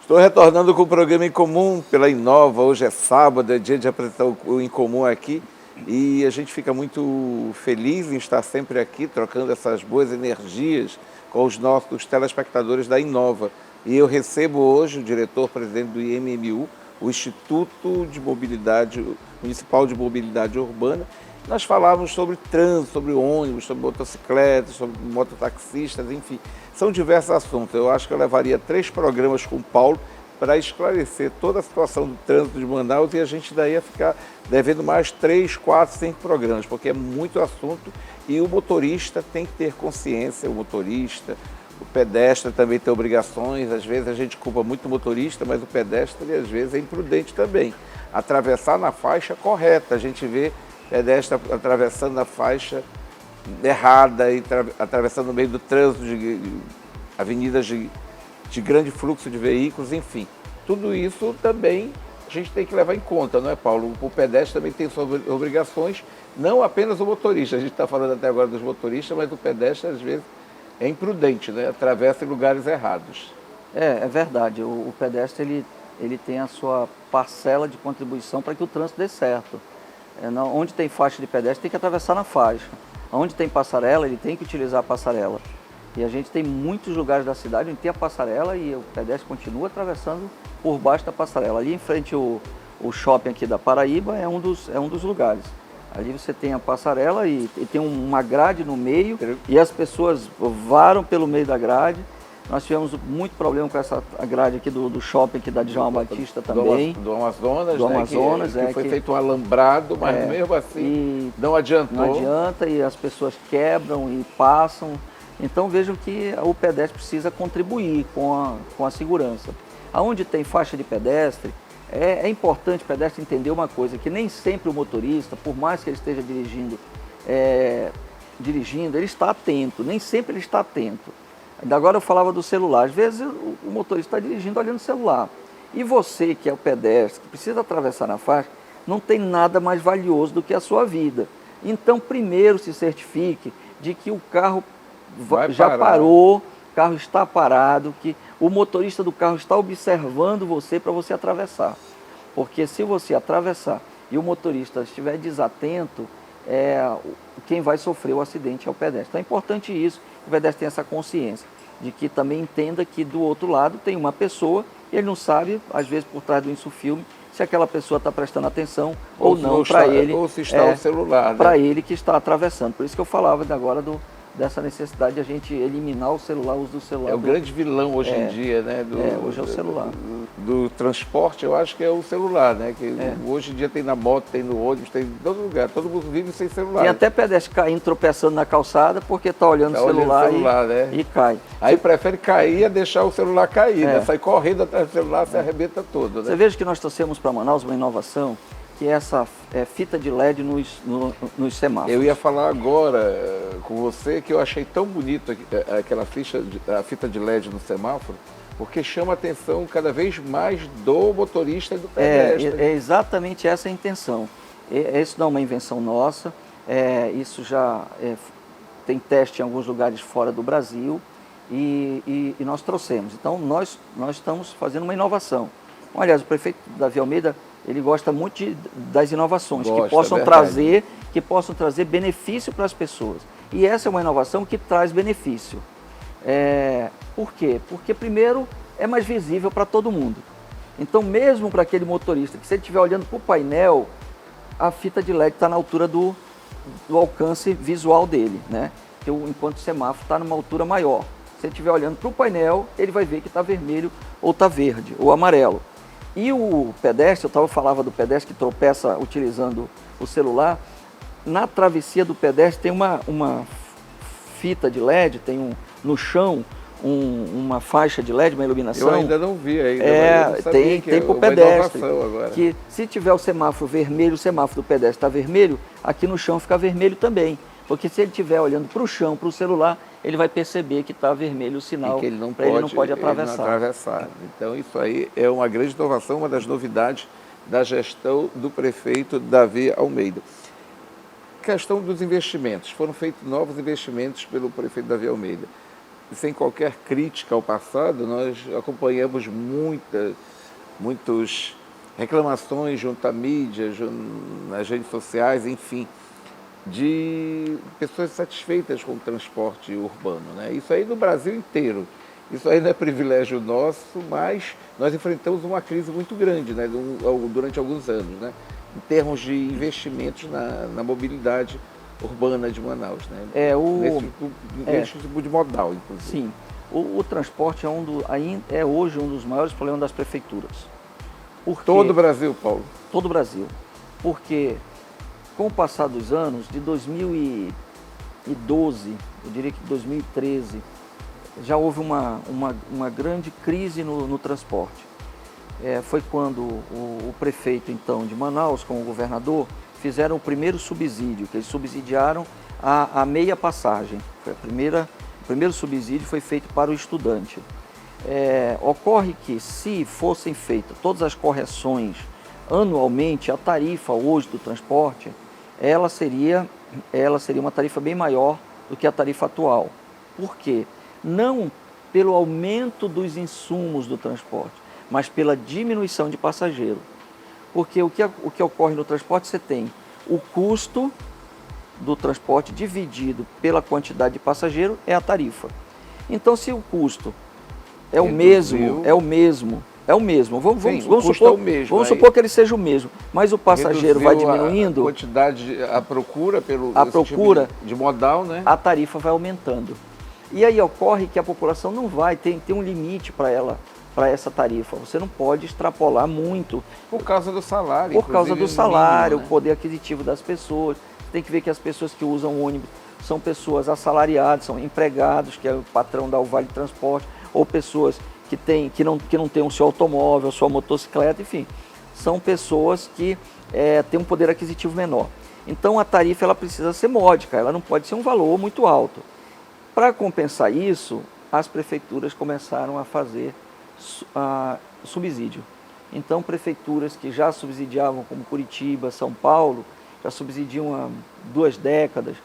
Estou retornando com o programa Em Comum pela Inova. Hoje é sábado, é dia de apresentar o Em Comum aqui. E a gente fica muito feliz em estar sempre aqui, trocando essas boas energias com os nossos telespectadores da Inova. E eu recebo hoje o diretor-presidente do IMMU, o Instituto de Mobilidade Municipal de Mobilidade Urbana. Nós falávamos sobre trânsito, sobre ônibus, sobre motocicletas, sobre mototaxistas, enfim. São diversos assuntos. Eu acho que eu levaria 3 programas com o Paulo para esclarecer toda a situação do trânsito de Manaus e a gente daí ia ficar devendo mais 3, 4, 5 programas, porque é muito assunto e o motorista tem que ter consciência, o motorista, o pedestre também tem obrigações. Às vezes a gente culpa muito o motorista, mas o pedestre às vezes é imprudente também. Atravessar na faixa correta, a gente vê pedestre atravessando a faixa errada e atravessando no meio do trânsito de avenidas de grande fluxo de veículos, enfim. Tudo isso também a gente tem que levar em conta, não é, Paulo? O pedestre também tem suas obrigações, não apenas o motorista. A gente está falando até agora dos motoristas, mas o pedestre às vezes é imprudente, né? Atravessa em lugares errados. É verdade. O pedestre ele tem a sua parcela de contribuição para que o trânsito dê certo. Onde tem faixa de pedestre, tem que atravessar na faixa. Onde tem passarela, ele tem que utilizar a passarela. E a gente tem muitos lugares da cidade onde tem a passarela e o pedestre continua atravessando por baixo da passarela. Ali em frente o shopping aqui da Paraíba é um dos lugares. Ali você tem a passarela e tem uma grade no meio e as pessoas varam pelo meio da grade. Nós tivemos muito problema com essa grade aqui do shopping aqui da Djalma Batista também. Do Amazonas, do né? Amazonas, que foi feito um alambrado, mas mesmo assim não adiantou. Não adianta e as pessoas quebram e passam. Então vejam que o pedestre precisa contribuir com a segurança. Aonde tem faixa de pedestre, é importante o pedestre entender uma coisa, que nem sempre o motorista, por mais que ele esteja dirigindo, ele está atento, nem sempre ele está atento. Agora eu falava do celular. Às vezes o motorista está dirigindo olhando o celular. E você, que é o pedestre, que precisa atravessar na faixa, não tem nada mais valioso do que a sua vida. Então, primeiro se certifique de que o carro já parou, o carro está parado, que o motorista do carro está observando você para você atravessar. Porque se você atravessar e o motorista estiver desatento, quem vai sofrer o acidente é o pedestre. Então é importante isso, que o pedestre tenha essa consciência, de que também entenda que do outro lado tem uma pessoa e ele não sabe, às vezes por trás do insufilme, se aquela pessoa está prestando atenção ou não para ele. Ou se está o celular. Né? Para ele que está atravessando. Por isso que eu falava agora dessa necessidade de a gente eliminar o celular, o uso do celular. É o grande vilão hoje em dia, né? Hoje é o celular. Do transporte, eu acho que é o celular, né? Que hoje em dia tem na moto, tem no ônibus, tem em todo lugar. Todo mundo vive sem celular. Tem até pedestre caindo, tropeçando na calçada, porque está olhando o celular, né? E cai. Aí prefere cair a deixar o celular cair, né? Sai correndo atrás do celular, se arrebenta todo. Né? Você veja que nós trouxemos para Manaus uma inovação, que é essa fita de LED nos semáforos. Eu ia falar agora com você que eu achei tão bonito a fita de LED no semáforo, porque chama a atenção cada vez mais do motorista e do pedestre. É exatamente essa a intenção. Isso não é uma invenção nossa, isso já tem teste em alguns lugares fora do Brasil e nós trouxemos. Então nós estamos fazendo uma inovação. Aliás, o prefeito Davi Almeida, ele gosta muito das inovações, que possam trazer benefício para as pessoas. E essa é uma inovação que traz benefício. Por quê? Porque, primeiro, é mais visível para todo mundo. Então, mesmo para aquele motorista, que se ele estiver olhando para o painel, a fita de LED está na altura do alcance visual dele, né? Enquanto o semáforo está numa altura maior. Se ele estiver olhando para o painel, ele vai ver que está vermelho ou está verde ou amarelo. E o pedestre, falava do pedestre que tropeça utilizando o celular, na travessia do pedestre tem uma fita de LED, no chão uma faixa de LED, uma iluminação. Eu ainda não vi ainda. Tem para o pedestre. Que se tiver o semáforo vermelho, o semáforo do pedestre está vermelho, aqui no chão fica vermelho também. Porque se ele estiver olhando para o chão, para o celular, ele vai perceber que está vermelho o sinal, que ele não pode atravessar. Então isso aí é uma grande inovação, uma das novidades da gestão do prefeito Davi Almeida. Questão dos investimentos. Foram feitos novos investimentos pelo prefeito Davi Almeida. E sem qualquer crítica ao passado, nós acompanhamos muitas reclamações junto à mídia, nas redes sociais, enfim, de pessoas satisfeitas com o transporte urbano, né? Isso aí no Brasil inteiro. Isso aí não é privilégio nosso, mas nós enfrentamos uma crise muito grande, né, durante alguns anos, né, em termos de investimentos na mobilidade urbana de Manaus, né? Nesse tipo de modal, inclusive. Sim, o transporte é hoje um dos maiores problemas das prefeituras. Todo o Brasil, Paulo? Todo o Brasil. Porque com o passar dos anos, de 2012, eu diria que 2013, já houve uma grande crise no transporte. Foi quando o prefeito, então, de Manaus, com o governador, fizeram o primeiro subsídio, que eles subsidiaram a meia passagem. O primeiro subsídio foi feito para o estudante. Ocorre que, se fossem feitas todas as correções anualmente, a tarifa hoje do transporte, ela seria uma tarifa bem maior do que a tarifa atual. Por quê? Não pelo aumento dos insumos do transporte, mas pela diminuição de passageiro. Porque o que ocorre no transporte, você tem o custo do transporte dividido pela quantidade de passageiro, é a tarifa. Então, se o custo é o mesmo. Vamos supor que ele seja o mesmo, mas o passageiro vai diminuindo. A procura de modal, né? A tarifa vai aumentando. E aí ocorre que a população não vai ter um limite para essa tarifa. Você não pode extrapolar muito. Por causa do salário. Por causa do salário, mínimo, né? O poder aquisitivo das pessoas. Você tem que ver que as pessoas que usam o ônibus são pessoas assalariadas, são empregados, que é o patrão dá o vale de transporte, ou pessoas que não têm o seu automóvel, a sua motocicleta, enfim. São pessoas que têm um poder aquisitivo menor. Então a tarifa ela precisa ser módica, ela não pode ser um valor muito alto. Para compensar isso, as prefeituras começaram a fazer subsídio. Então, prefeituras que já subsidiavam, como Curitiba, São Paulo, já subsidiam há 2 décadas,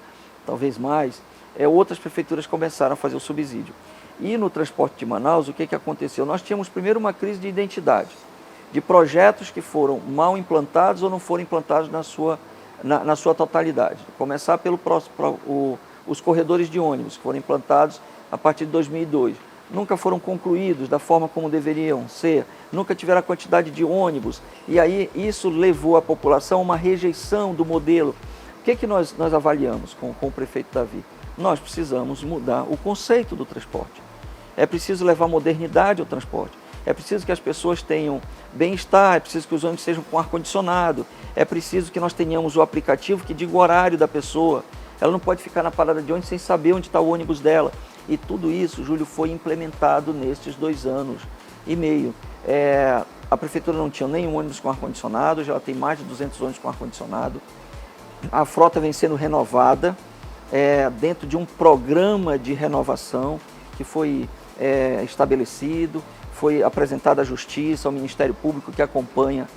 talvez mais, outras prefeituras começaram a fazer o subsídio. E no transporte de Manaus, o que aconteceu? Nós tínhamos primeiro uma crise de identidade, de projetos que foram mal implantados ou não foram implantados na sua totalidade. Começar os corredores de ônibus, que foram implantados a partir de 2002. Nunca foram concluídos da forma como deveriam ser, nunca tiveram a quantidade de ônibus, e aí isso levou a população a uma rejeição do modelo. O que nós avaliamos com o prefeito Davi? Nós precisamos mudar o conceito do transporte. É preciso levar modernidade ao transporte. É preciso que as pessoas tenham bem-estar, é preciso que os ônibus sejam com ar-condicionado, é preciso que nós tenhamos o aplicativo que diga o horário da pessoa. Ela não pode ficar na parada de ônibus sem saber onde está o ônibus dela. E tudo isso, Júlio, foi implementado nestes 2 anos e meio. A prefeitura não tinha nenhum ônibus com ar-condicionado, já tem mais de 200 ônibus com ar-condicionado. A frota vem sendo renovada dentro de um programa de renovação que foi estabelecido, foi apresentado à Justiça, ao Ministério Público que acompanha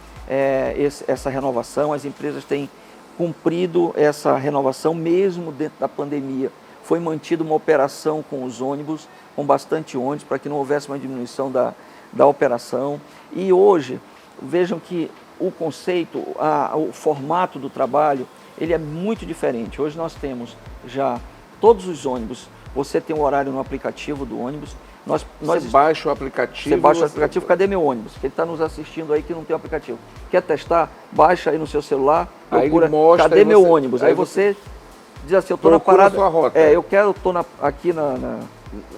essa renovação. As empresas têm cumprido essa renovação mesmo dentro da pandemia. Foi mantida uma operação com os ônibus, com bastante ônibus, para que não houvesse uma diminuição da operação. E hoje, vejam que o conceito, o formato do trabalho, ele é muito diferente. Hoje nós temos já todos os ônibus, você tem um horário no aplicativo do ônibus. Você baixa o aplicativo. Você baixa o aplicativo, cadê meu ônibus? Que ele está nos assistindo aí que não tem o aplicativo. Quer testar? Baixa aí no seu celular, procura, mostra, cadê meu ônibus? Aí você diz assim, eu estou na parada. Sua rota. Eu quero, estou aqui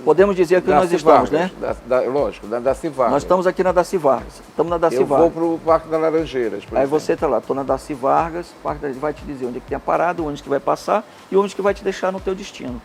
podemos dizer que nós estamos, Vargas, né? Lógico, da Darcy Vargas. Nós estamos aqui na Darcy Vargas. Estamos na Darcy Vargas. Eu vou para o Parque das Laranjeiras, por Aí exemplo. você está lá, estou na Darcy Vargas, o Parque vai te dizer onde é que tem a parada, onde que vai passar e onde que vai te deixar no teu destino.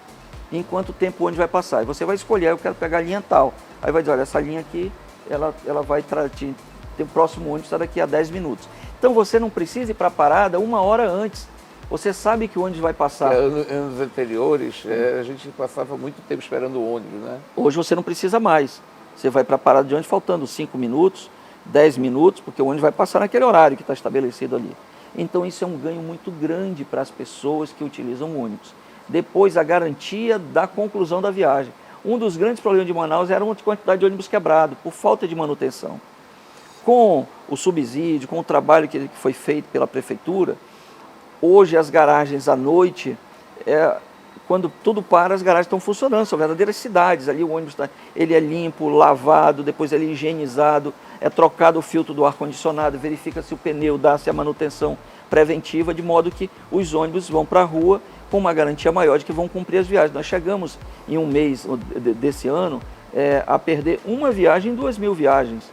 Em quanto tempo onde vai passar. E você vai escolher, eu quero pegar a linha tal. Aí vai dizer, olha, essa linha aqui, ela vai tem o próximo ônibus está daqui a 10 minutos. Então você não precisa ir para a parada 1 hora antes. Você sabe que o ônibus vai passar. Anos anteriores, a gente passava muito tempo esperando o ônibus, né? Hoje você não precisa mais. Você vai para a parada de ônibus faltando 5 minutos, 10 minutos, porque o ônibus vai passar naquele horário que está estabelecido ali. Então isso é um ganho muito grande para as pessoas que utilizam o ônibus. Depois, a garantia da conclusão da viagem. Um dos grandes problemas de Manaus era a quantidade de ônibus quebrado, por falta de manutenção. Com o subsídio, com o trabalho que foi feito pela prefeitura, hoje as garagens à noite, quando tudo para, as garagens estão funcionando, são verdadeiras cidades. Ali o ônibus ele é limpo, lavado, depois ele é higienizado, é trocado o filtro do ar-condicionado, verifica se o pneu dá-se a manutenção preventiva, de modo que os ônibus vão para a rua com uma garantia maior de que vão cumprir as viagens. Nós chegamos em um mês desse ano a perder uma viagem em 2.000 viagens.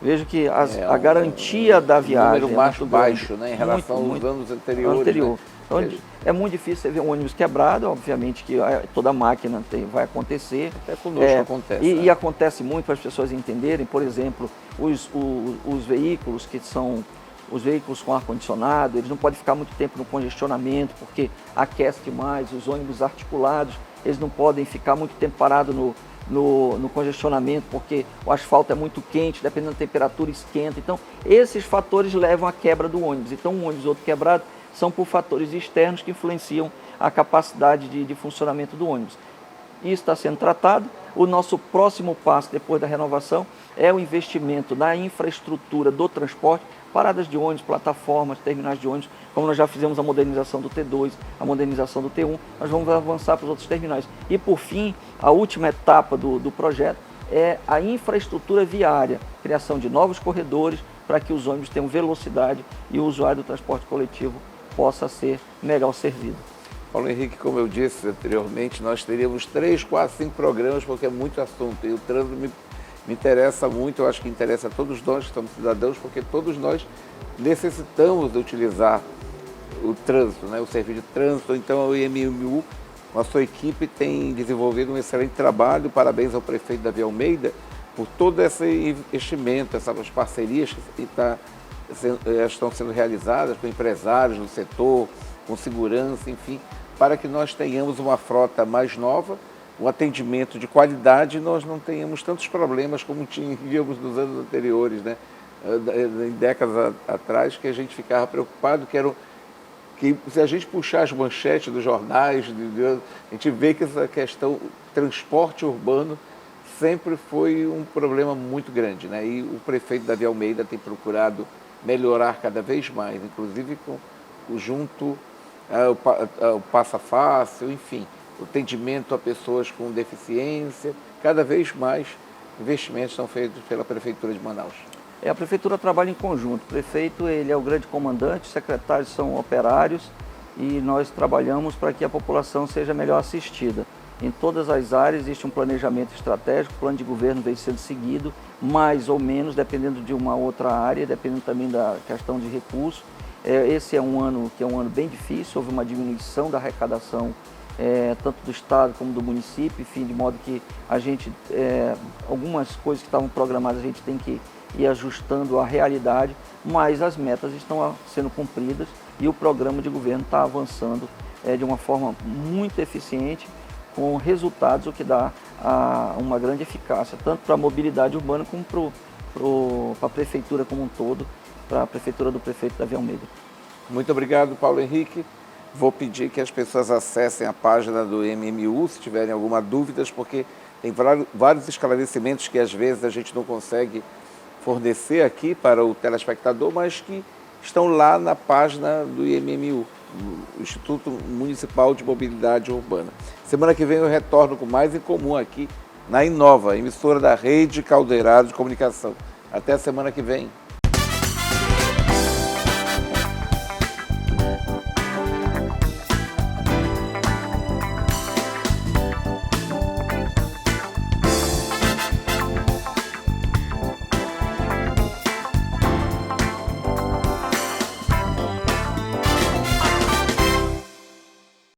Vejo que a garantia da viagem número mais baixo, né, em relação aos anos anteriores. Né? Então, é muito difícil você ver um ônibus quebrado, obviamente que toda máquina vai acontecer. Até conosco acontece. E acontece muito para as pessoas entenderem, por exemplo, os veículos que são os veículos com ar-condicionado, eles não podem ficar muito tempo no congestionamento, porque aquece demais. Os ônibus articulados, eles não podem ficar muito tempo parados no congestionamento, porque o asfalto é muito quente, dependendo da temperatura, esquenta. Então, esses fatores levam à quebra do ônibus. Então, um ônibus outro quebrado são por fatores externos que influenciam a capacidade de funcionamento do ônibus. Isso está sendo tratado. O nosso próximo passo, depois da renovação, é o investimento na infraestrutura do transporte, paradas de ônibus, plataformas, terminais de ônibus, como nós já fizemos a modernização do T2, a modernização do T1, nós vamos avançar para os outros terminais. E, por fim, a última etapa do projeto é a infraestrutura viária, criação de novos corredores para que os ônibus tenham velocidade e o usuário do transporte coletivo possa ser melhor servido. Paulo Henrique, como eu disse anteriormente, nós teríamos 3, 4, 5 programas, porque é muito assunto. E o trânsito me interessa muito, eu acho que interessa a todos nós que somos cidadãos, porque todos nós necessitamos de utilizar o trânsito, né? O serviço de trânsito. Então, o IMMU, a sua equipe, tem desenvolvido um excelente trabalho. Parabéns ao prefeito Davi Almeida por todo esse investimento, essas parcerias que estão sendo realizadas com empresários do setor, com segurança, enfim, para que nós tenhamos uma frota mais nova, um atendimento de qualidade e nós não tenhamos tantos problemas como tínhamos nos anos anteriores, né? Em décadas atrás, que a gente ficava preocupado, que se a gente puxar as manchetes dos jornais, a gente vê que essa questão transporte urbano sempre foi um problema muito grande, né? E o prefeito Davi Almeida tem procurado melhorar cada vez mais, inclusive junto ao Passa Fácil, enfim, o atendimento a pessoas com deficiência, cada vez mais investimentos são feitos pela Prefeitura de Manaus. A Prefeitura trabalha em conjunto. O prefeito ele é o grande comandante, os secretários são operários e nós trabalhamos para que a população seja melhor assistida. Em todas as áreas existe um planejamento estratégico, o plano de governo vem sendo seguido, mais ou menos, dependendo de uma outra área, dependendo também da questão de recursos. Esse é um ano que é um ano bem difícil, houve uma diminuição da arrecadação tanto do Estado como do município, enfim, de modo que a gente, algumas coisas que estavam programadas a gente tem que ir ajustando à realidade, mas as metas estão sendo cumpridas e o programa de governo está avançando de uma forma muito eficiente, com resultados, o que dá uma grande eficácia, tanto para a mobilidade urbana como para a Prefeitura como um todo, para a Prefeitura do prefeito Davi Almeida. Muito obrigado, Paulo Henrique. Vou pedir que as pessoas acessem a página do MMU, se tiverem alguma dúvida, porque tem vários esclarecimentos que às vezes a gente não consegue fornecer aqui para o telespectador, mas que estão lá na página do IMMU, o Instituto Municipal de Mobilidade Urbana. Semana que vem eu retorno com mais em comum aqui na Inova, emissora da Rede Caldeirada de Comunicação. Até a semana que vem.